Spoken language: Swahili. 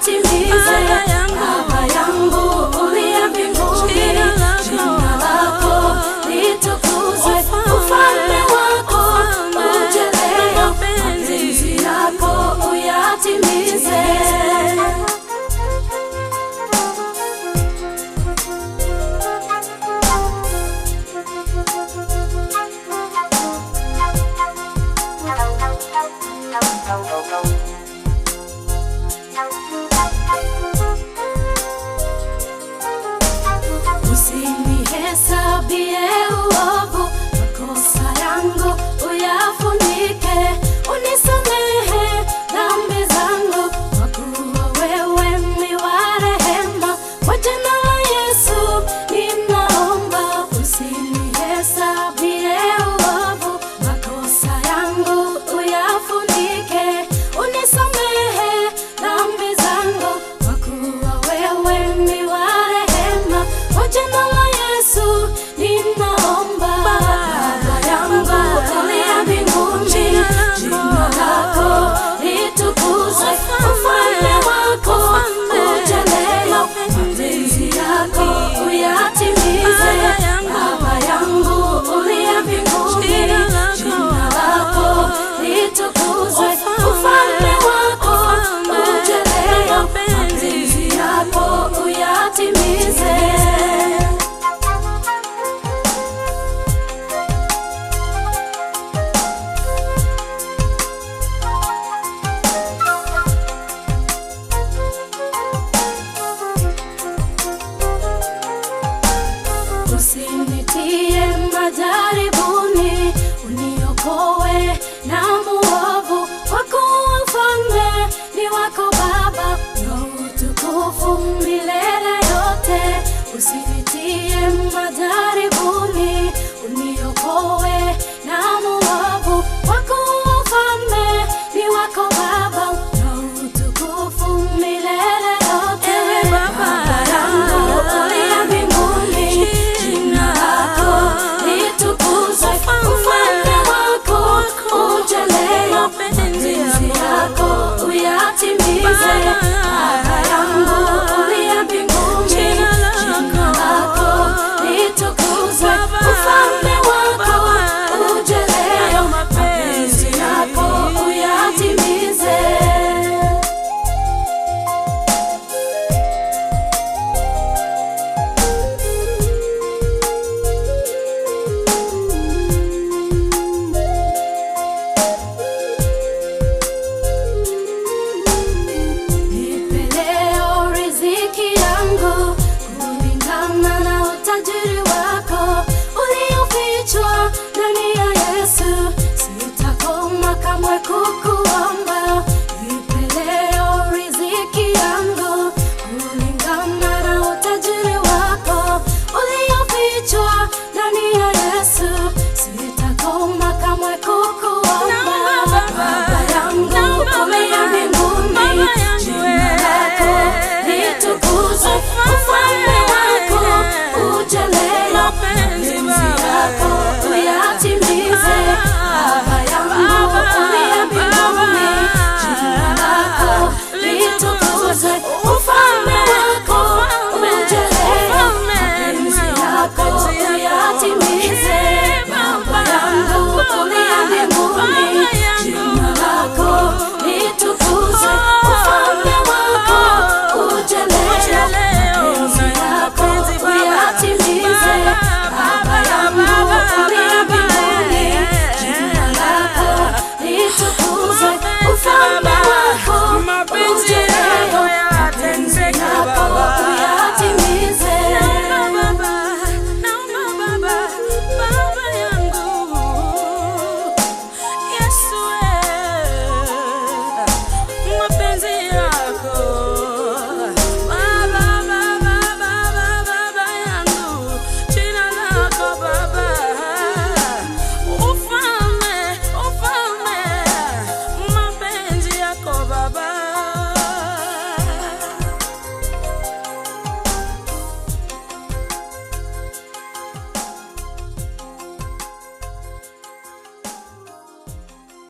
uyatimize. Baba yangu uliye mbinguni, jina lako litukuzwe, ufalme wako uje leo, mapenzi yako uyatimize. Usinihesabie uovu, makosa yangu uyafunike, unisamehe dhambi zangu, kwa kuwa wewe ni wa rehema. Kwa jina la Yesu ninaomba, usinihesabie uovu, makosa yangu uyafunike, unisamehe dhambi zangu, kwa kuwa wewe ni wa rehema. Kwa jina la Yesu ninaomba. Baba yangu uliye mbinguni, jina lako litukuzwe, ufalme wako uje leo, mapenzi yako uyatimize. Baba yangu uliye mbinguni, jina lako litukuzwe, ufalme wako uje leo, mapenzi yako uyatimize. Usinitie majaribuni, uniokoe na muovu, kwa kuwa ufalme ni wako Baba, na utukufu milele yote. Usinitie majaribuni, uniokoe na muovu, kwa kuwa ufalme ni wako Baba, na utukufu milele yote. Baba yangu uliye mbinguni, jina lako litukuzwe, ufalme wako uje leo, mapenzi yako uyatimize.